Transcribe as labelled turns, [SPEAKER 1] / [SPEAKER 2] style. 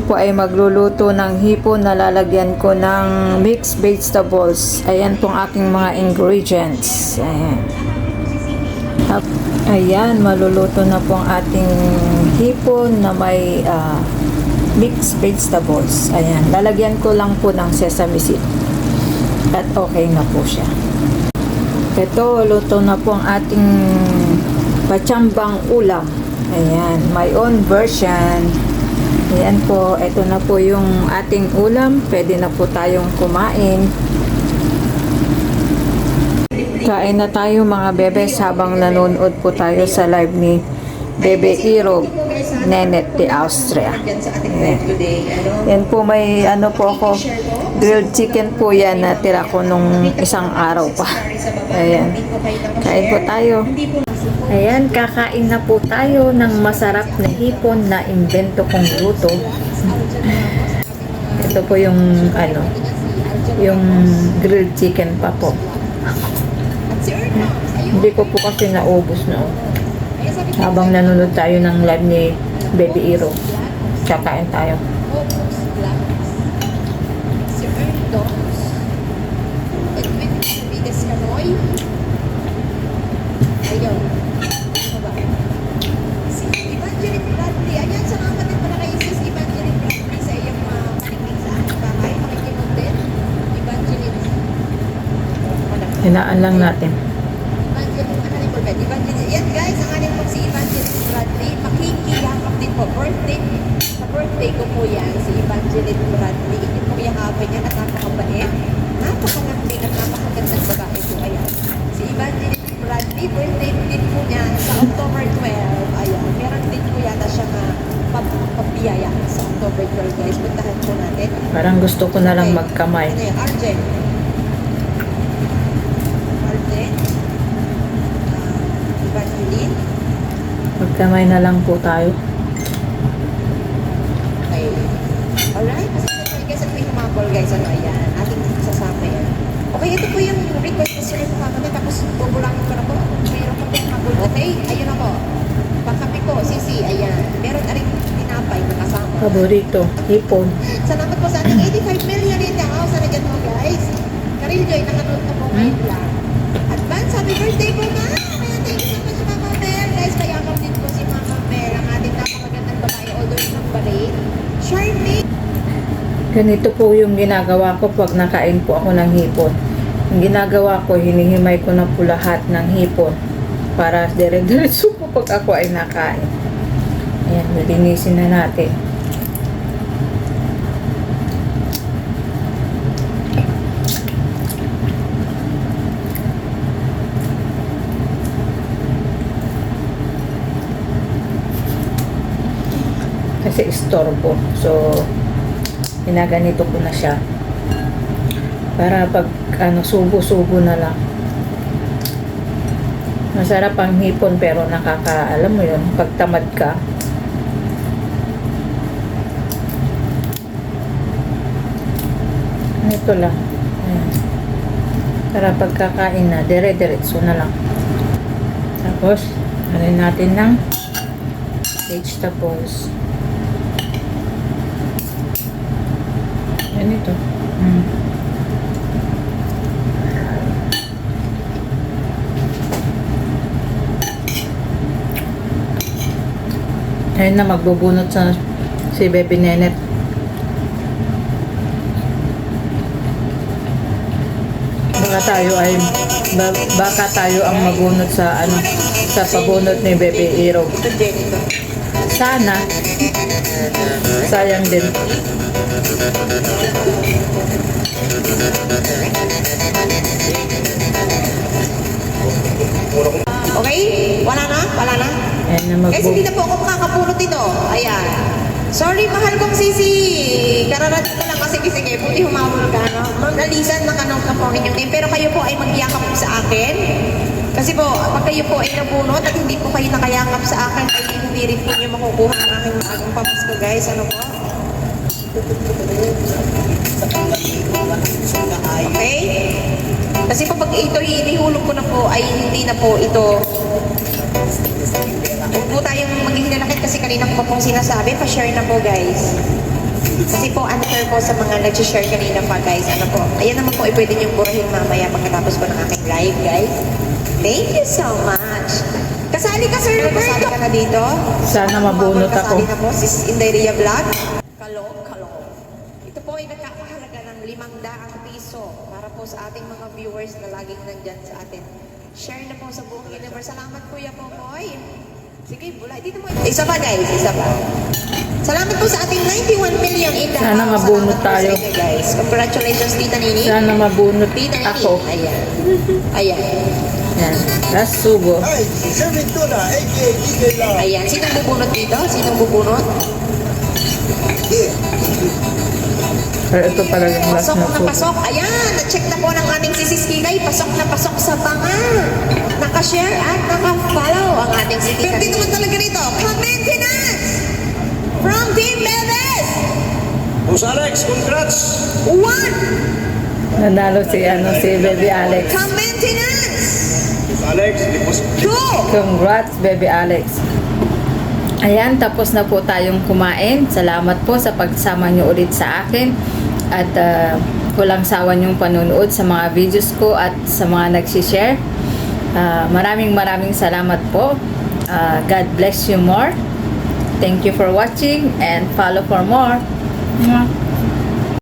[SPEAKER 1] po ay magluluto ng hipon na lalagyan ko ng mixed vegetables. Ayan pong aking mga ingredients. Ayan. Ayan, maluluto na po ang ating hipon na may mixed vegetables. Ayan, lalagyan ko lang po ng sesame seed. At okay na po siya. Ito, luto na po ang ating patsambang ulam. Ayan, my own version. Ayan po, ito na po yung ating ulam. Pwede na po tayong kumain. Kain na tayo mga bebes habang nanonood po tayo sa live ni Bebe Irog Nenet de Austria. Ayan. Yan po, may ano po ako, grilled chicken po yan na tira ko nung isang araw pa. Ayan, kain po tayo. Ayan, kakain na po tayo ng masarap na hipon na imbento kong luto. Ito po yung ano, yung grilled chicken pa po. Hindi ko po kasi naubos na habang nanonood tayo ng live ni Baby Iro. Kakain tayo. Hinaan lang natin.
[SPEAKER 2] Yan guys, ang aning po si Evangelist Bradley. Makikiyakap din po. Sa birthday ko po yan, si Evangelist Bradley. Hindi po yakapin yan at napakabait. Napakagandang at napakagandang babae po. Ayan. Si Evangelist Bradley, birthday din po niya sa October 12. Ayan. Meron din po yata siya na pabiyaya sa October 12 guys. Puntahan po natin.
[SPEAKER 1] Parang gusto ko na lang magkamay.
[SPEAKER 2] Ano yun? Arjen.
[SPEAKER 1] Magkamay na lang po tayo.
[SPEAKER 2] Okay. Alright. Kasi guys, at may humabol guys. Ano, ayan. Ating sasama yan. Okay, ito po yung request na sir po kami. Tapos bubulangin ko na po. Mayroon po yung humabol. Okay, ayun ako. Pagkapi ko, sisi, ayan. Meron na rin tinapay na kasama.
[SPEAKER 1] Paborito, hipon.
[SPEAKER 2] Salamat po sa ating 85 million in the house. Ano dyan mo guys? Karil Joy, nakanood na po ngayon lang. Advance, happy birthday po ma! Kaya thank you so much Mama Mel. Guys, kayakap din po si Mama Mel. Ang ating napakagandang babae, although ng balay. Charming!
[SPEAKER 1] Ganito po yung ginagawa ko pag nakain po ako ng hipon. Yung ginagawa ko, hinihimay ko na po lahat ng hipon para dire-diretso po pag ako ay nakain. Ayan, linisin na natin. Kasi istorbo. So, ginaganito ko na siya. Para pag subo-subo na lang. Masarap ang hipon pero alam mo yun, pag tamad ka. Ito lang. Ayan. Para pagkakain na, dire-diretso na lang. Tapos, alin natin ng vegetables. Ganito. Ayun na, magbubunot sa si Baby Nenet. Baka tayo ang magbunot sa sa pabunot ni Baby Irog. Sana. Sayang din.
[SPEAKER 2] Okay? Wala na? Wala na? Guys, hindi na po ako makakapulot ito. Ayan. Sorry, mahal kong sisi. Kararating ko lang kasi sige, puti humamol ka, no? Ma'am Alisan, nakanood na po ang inyong name. Pero kayo po ay magyakap po sa akin. Kasi po, pag kayo po ay nabunot at hindi po kayo nakayakap sa akin, ay hindi rin po niyo makukuha ang aking maagang pamasko, guys. Ano po? Okay? Kasi po pag ito inihulog ko na po, ay hindi na po ito. Huwag po tayong maging lalakit kasi kanina ko pa pong sinasabi. Pa-share na po, guys. Kasi po, unfair po sa mga nag-share kanina pa, guys. Ano po, ayan naman po, pwede niyong burahin mamaya pagkatapos po ng aking live, guys. Thank you so much. Kasali ka, Sir Roberto. Kasali ka na dito.
[SPEAKER 1] Sana mabunot ako.
[SPEAKER 2] Kasali na po, Sis Inderia Vlog. Kalong. Ito po ay nagkakahalaga ng 500 piso para po sa ating mga viewers na laging nandyan sa atin. Share na po sa buong universe. Salamat, Kuya Popoy. Sige, bulay. Dito mo. Isa pa, guys. Isa pa. Salamat po sa ating 91 million in the
[SPEAKER 1] Sana
[SPEAKER 2] house.
[SPEAKER 1] mabunot
[SPEAKER 2] Salamat po sa
[SPEAKER 1] tayo.
[SPEAKER 2] inyo, guys. Congratulations, Tita Nini.
[SPEAKER 1] Sana mabunot
[SPEAKER 2] Tita Nini.
[SPEAKER 1] ako.
[SPEAKER 2] Ayan.
[SPEAKER 1] Yan. Last subo.
[SPEAKER 3] Ay, Sir Ventura, a.k.a. DJ Love.
[SPEAKER 2] Ayan. Sinong bubunot dito? Sinong bubunot?
[SPEAKER 1] Pero ito pala yung last
[SPEAKER 2] Pasok
[SPEAKER 1] na
[SPEAKER 2] na
[SPEAKER 1] subo.
[SPEAKER 2] pasok. Ayan, na-check na po ng aming Sis Kikay. Pasok na pasok sa banga. Naka-share at naka-follow ang ating si Tita. Pero dito naman talaga rito. Maintenance! From Team Beves!
[SPEAKER 3] Boss Alex, congrats!
[SPEAKER 2] 1.
[SPEAKER 1] Nanalo si Baby Alex.
[SPEAKER 2] Maintenance!
[SPEAKER 3] Boss Alex, di po
[SPEAKER 2] 2.
[SPEAKER 1] Congrats, Baby Alex. Ayan, tapos na po tayong kumain. Salamat po sa pagsama nyo ulit sa akin. At walang sawa niyong panunood sa mga videos ko at sa mga nagsishare. Maraming salamat po. God bless you more. Thank you for watching and follow for more. Mwah.